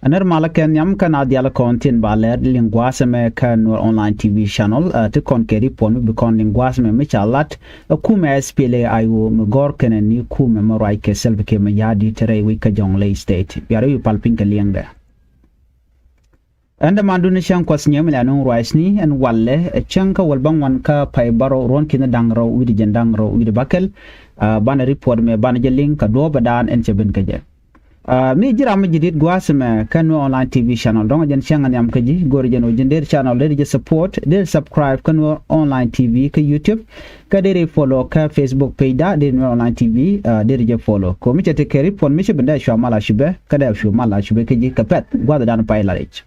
Anar malakan yam kan adiala kontin ba Läär linguase me kan Nuer online TV channel te kon keri pon be kon linguase me chalat kume SPLA ayu me gor ken ni kume mo rai ke selbe ke me yadi tere wi ka jongle state biara yu palpin ka liengda anda mandune shan kwas nyem la non raisni en walle chanka walbang wan ka pay baro ron kin dangro wi di jandangro wi di bakel bana report me bana jeling ka do badan en cheben ka je mi jira ma jidit gwasme kan online TV channel donc jen changan yam kaji gor jeno jender channel de support de subscribe kan online TV ka YouTube ka de follow ka Facebook page da de online TV de follow ko mi tete keri pon mi benda shwa mala shibe ka da shwa mala shibe kaji ka pet gwada dan pay larich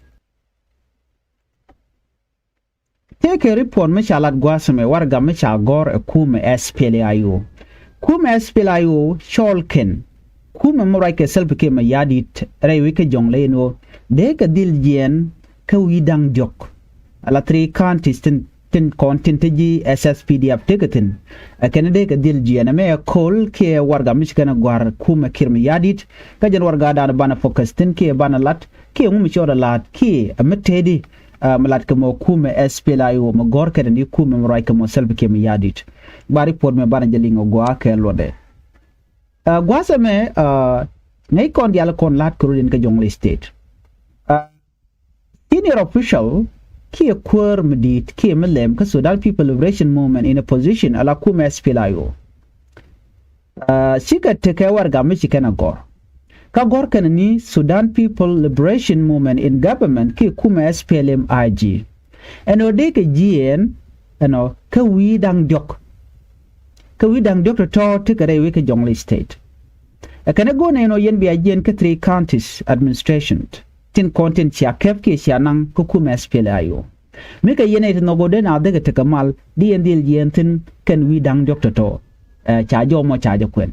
te keri pon mi chalat gwasme warga mi cha gor kume SPLAIO kume SPLAIO sholken kume morai ke selbe ke ma yadit rewi ke jongle no de ka dil jien ka widang jok ala tri contest tin content ji SSPDF teketin akene de ka dil jien me kol ke warga miskana gwar kume kirma yadit ka jen warga da bana focus tin ke bana lat ke ngum choda lat ke ametedi malat ke mo kume SPLAIO mo gor ke ni kume morai ke mo selbe ke ma yadit bari pod me bana jelingo gwa ke lode gwasa me ngay kon diala kon lat kurudin ka jongle state senior official ki Köör medit ki melem ka Sudan People Liberation Movement in a position ala kume SPLAIO sika teke warga mi chikana gor ka gor kan ni Sudan People Liberation Movement in government ki kume SPLM IG eno de ke jien eno ka widang jok kawidang Dr. To tikare wike jongle state. Akane go na yen bi ajen ka 3 counties administration. Tin content chia kep ke chia nang kukume SPLAIO. Mika yene it no go den adega tekamal di endil yen tin ken widang Dr. To cha jo mo cha jo kwen.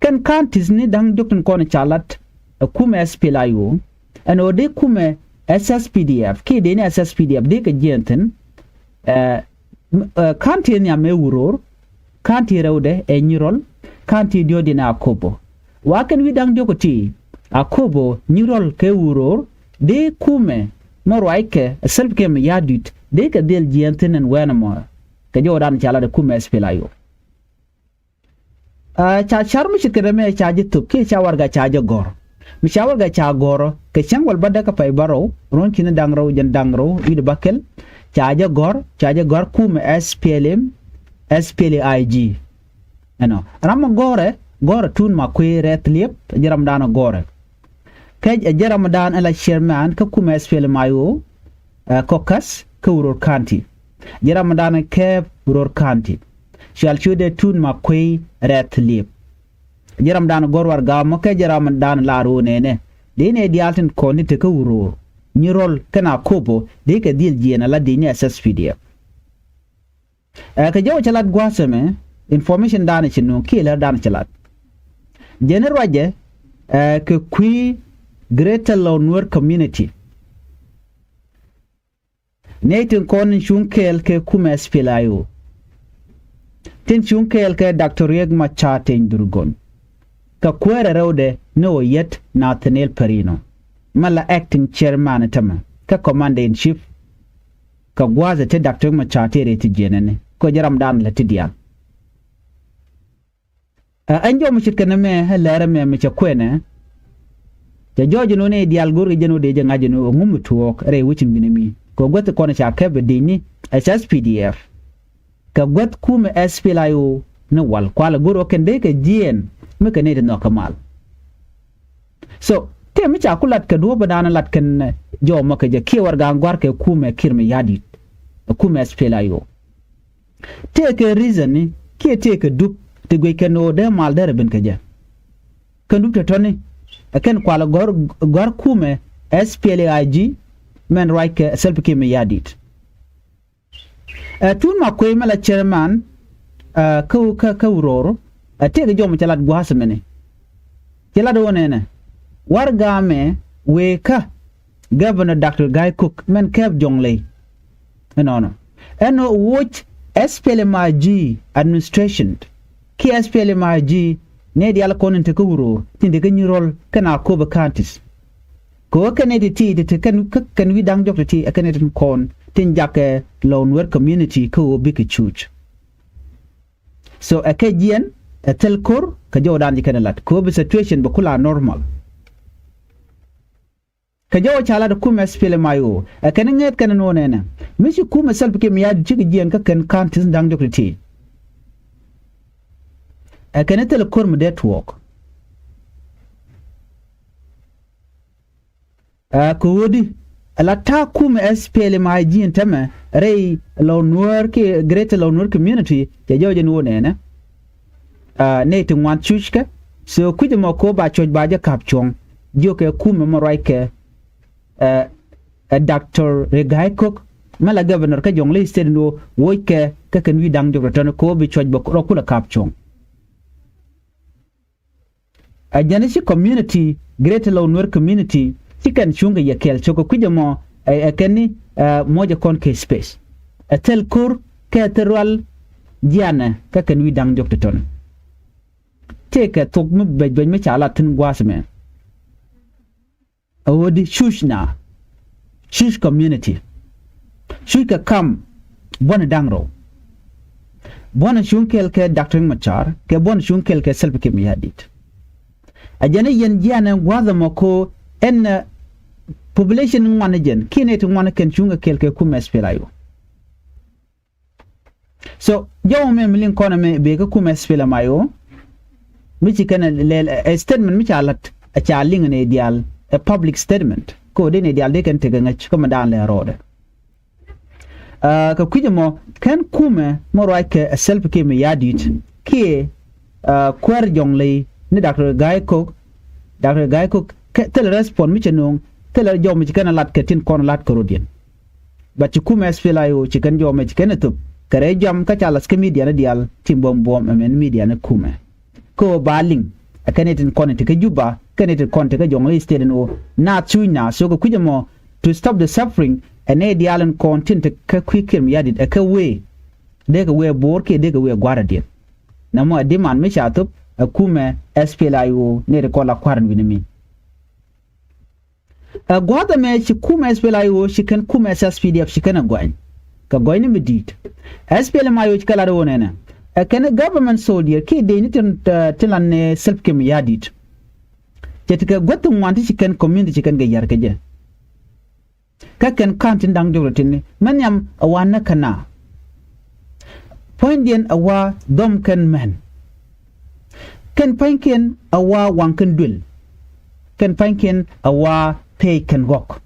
Ken counties ni dang Dr. Kon chalat kume SPLAIO and ode kume SSPDF ke de ni SSPDF de ka jenten county nya me wuror kanti rewde e nyirol kanti diodina akobo waken widang jokoti akobo nyirol ke wuror de kume morwaike selfke me yadit de ka del jientenen wenamo ke jodan chala de kume SPLAIO cha charmi chikreme cha jitu ke cha warga cha jogor mi cha warga cha goro ke changwal badaka pay baro ron kin dangro jen dangro wid bakel cha jogor kume SPLM SPLAIG ano ram gore tun ma kwe retlip jaram dana gore kaj jaram dan ala chairman ka kuma SPLAIO caucus ka Uror County jaram dana ke Uror County shall chude tun ma kwe retlip jaram dana gorwar ga mo ke jaram dan laro nene dine dialtin koni te ka Uror nyirol kana kobo de ka dil jena la dine SSPDF ka jaw chalat gwaseme information dana chinu kila dana chalat generwaje ke kui greater Nuer community netin kon shunkel ke kume SPLAIO tin shunkel ke Dr. Yegma Chaten Durgon ka kwere rewde no yet Nathaniel Perino mala acting chairman tama ka commander in chief ka gwaze te Dr. Yegma Chaten ti jenene ko jaram dan la tidian anjo mo chitkana me Läär me chakwene ja jojo no ne dial gorgi jeno de jangaje no ngum tuok re wucin binemi ko gote kono cha kebe dini SSPDF ka got kume SPLAIO no wal kwala goro kende ke jien me kane de no kamal so te mi cha kulat ka do badana lat kan jo mo ke je ki warga ngwar ke kume kirme yadit kume SPLAIO take reason ni ki take dup te gwe keno de mal dere ben kaja kan dup te toni aken kwala gor kume SPLAIG men right self me yadit tun ma koy mala chairman ka Uror te jom chalat gwasmene chalat wonene warga me we ka Governor Dr. Guy Cook men keb jongle no eno watch SPLAIG administration ki SPLAIG ne di ala konin te ko Uror tinde ga nyirol kana ko ba counties ko kene ti kan wi dang jok ti kene tin kon tin jake lo Nuer community ko bi ki chuch so akajien tel kor ka jodan jikana lat ko bi situation ba kula normal ka jawo chala da kuma spele mayo akane nget kana no nena mishi kuma self ke miya jigi jien ka kan tin dang jok ti akane tel kor mu network ko wodi ala ta kuma SPL ma jin tama rei lo Nuer ke greater lo Nuer community ya joje no nena ne tin wan chuchka so kuje mo ko ba choj ba ja kapchong joke kuma mo raike Dr. Regai Cook mala governor ka jongle state no woike ka kan wi dang jogo tan ko bi choj ba ko kula kapchong a janisi community greater lo Nuer community chicken chunga ya kel choko kuje mo keni moja kon ke space tel kur ke terwal diana ka kan wi dang jok ton teke tok mu bej me chala tin gwasme awodi shushna shush community shuka kam bona dangro bona shunkel ke Dr. Machar ke bona shunkel ke self ke miyadit ajane yen diana gwazamo ko en population managen kine to wana ken chunga kelke kuma spelayo so jaw me milin kona me be ka kuma spela mayo michi kana a statement michi alat a chaling ne dial a public statement ko de ne dial de kan tega ngach kuma dan le rode ka kujemo kan kuma mo raike a self ke me yadit ke kwar jongle ni Dr. Guy Cook tel respond michi nong tel jom mi kana lat ketin kon lat korodien ba ci kuma spela yo ci kan jom mi kana tup kare jam ka chala sk media na dial tim bom men media na kuma ko baling akanetin kon te ka juba kanetin kon te ka jong state no na tuina so ko kujamo to stop the suffering and a dial and content ka quicker mi yadit ka we de ka we bor ke de ka we gwaradien na mo demand mi chatup kuma spela yo ne ko la kwaran winimi gwada me shi kuma SPL yo shi kan kuma SSPDF shi kana gwain ka gwain mi dit SPL ma yo kala do nena kana government soldier ki de ni tilan ne self kem yadit jetika gotun wanti shi kan community shi kan ga yar kaje ka kan kantin dang do tin man yam awana kana point den awa dom kan man kan panken awa wankan dul kan panken awa pay can walk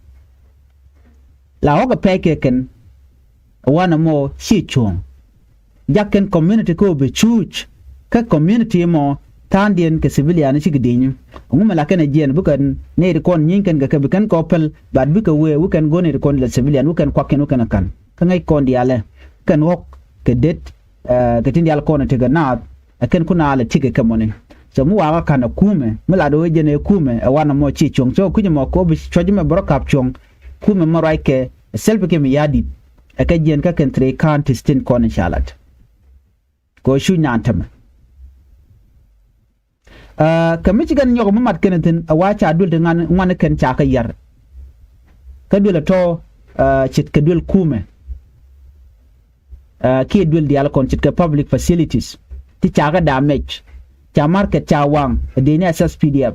la hoga pay ken wana mo shi chung jaken community ko be chuch ka community mo tandien ke civilian shi gidin ngum la kana jen bukan ne de kon nyin kan ga ka bukan kopel bad buka we kan go ne de kon la civilian kan kwaken kan kan ngai kon diale kan wok ke det ke tin dial kon te ga na kan kuna ala tige kamone so mu wa kana kume mula do jene kume wana mo chi chong so kunyo mo ko bi choji me bro kap chong kume mo raike self ke mi yadi aka jen ka kan tre kan tistin kon shalat ko shu nyantam kamichi gan nyogo mo mat kenetin awacha dul de ngan kan cha ka yar ka dul to chit ka dul kume ki dul dial kon chit ka public facilities ti cha ga damage cha market cha wang de ni SSPDF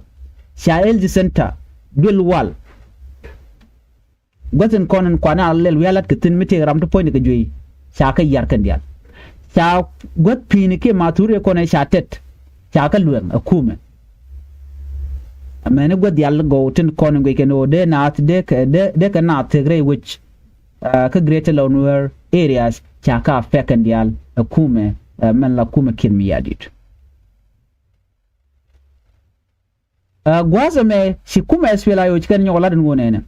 cha LG center dul wal goten konen kwana lel welat ketin mite ram to point ga joyi cha ka yar kan dial cha got pini ke mature konen cha tet cha ka luem akume amene god dial go tin konen go keno de nat de ka nat tegre which ka greater Nuer areas cha ka fekan dial akume man la kuma kin mi yadit gwaza me shi kuma SPL yo chikan nyola den wonene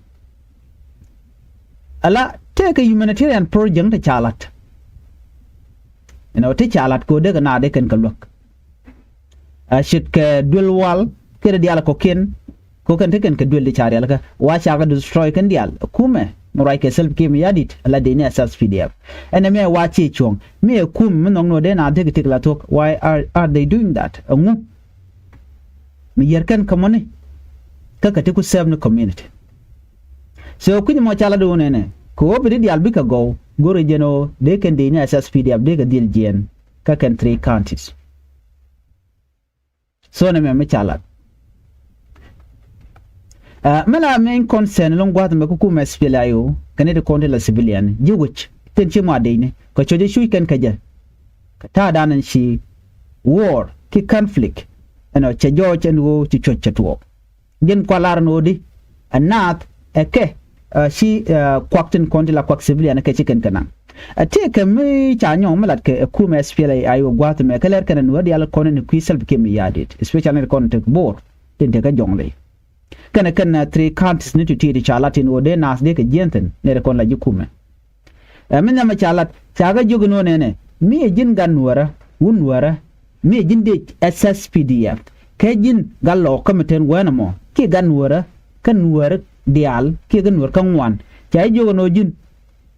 ala take a humanitarian project ta chalat ta chalat ko de na de kan kalok shit ke dul wal ke dial ko ken ko kan te kan ke dul de chari ala ka wa cha ga destroy kan dial kuma morai ke self ke mi yadit ala de ni asas PDF ene me wa chi chong me kum minong no de na de tik la tok why are they doing that ngu mi yerkan kamone ka ku serve the community so kunya mo chala do nene ko bi di albika go gore jeno de ken de nya SSPDF de ga dil jen ka ken 3 counties so ne me chala mala main concern long gwat me ku me spelayo kane de konde la civilian jiwich ten chi ma de ne ko choje shu ken kaje ta danan shi war ki conflict ano che joche no ti choche to gen kwalar no di anat eke shi kwaktin konde la kwak civilian ke chicken kana ate ke mi cha nyong malat ke ku me spela ayo gwat me keler kana no di al konen ku sel ke mi yadit especially ne konte bor ten te ka jongle kana 3 counties ni ti chalatin o de nas de ke jenten ne kon la jikume min na chalat chaga jugno ne mi jin ganwara wunwara mi jin de SSPDF ke jin gallo komiten wenamo ki ganwara kanwara dial ki ganwara kanwan chay jugno jin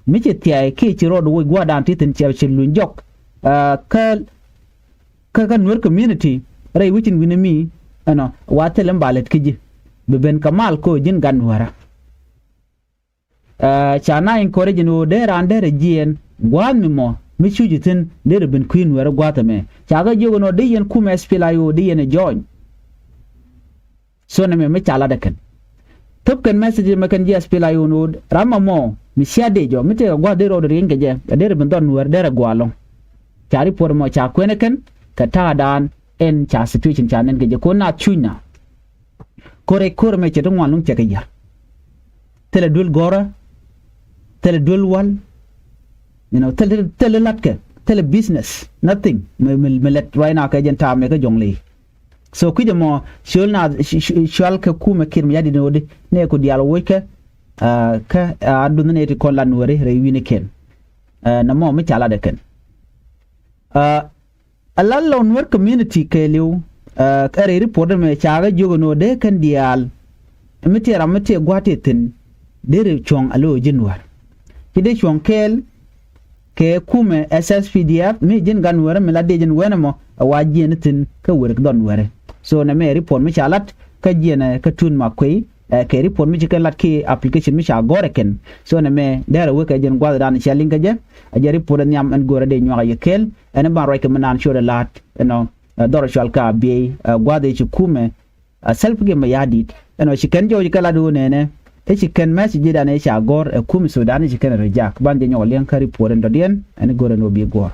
mi ci tiay ki ci rodo wo gwadan titin ci lu njok ka ganwara community ray witin winami ano watelem balet kiji beben kamal ko jin ganwara chana encourage no de rande jien gwan mi mo mi chujitin de ben queen wara gwata me chaga jogo no de yen kuma spila yo de yen join so na me chala daken top kan message me kan je spila yo no rama mo mi siade jo mi te gwa de ro de ringe je de ben don wer de gwalo chari por mo cha kweneken ka ta dan en cha situation chanen ge ko na chunya kore me che to wanung che ke yar tele dul gora tele dul wal tele latke tele business nothing me let right now ka jenta me ka jongli so kuje mo shol ka kuma kirmi yadi no de ne ko dialo woke ka aduna ne ko lan wore rewini ken na mo me chala de ken alalla on work community ke lew kare report me chaga jogo no de kan dial mete gwate tin de chong alo jinwar kide chong kel ke kume SSPDF mi jin gan wore mi ladde jin wenamo waji tin ka wore don wore so na me report mi chalat ka jena ka tun makwe ke report mi jikan lat ki application mi cha gore ken so na me dara we ka jin gwada dan shaling ka je a report nyam an gore de nyaga yekel en ba roy ka manan shoda lat doro shal ka be gwada ci kume self game yadit chicken jo kala do nene chicken message da ne cha gor kume so da ne chicken rejak ban de nyol len ka report ndo dien en gore no bi gor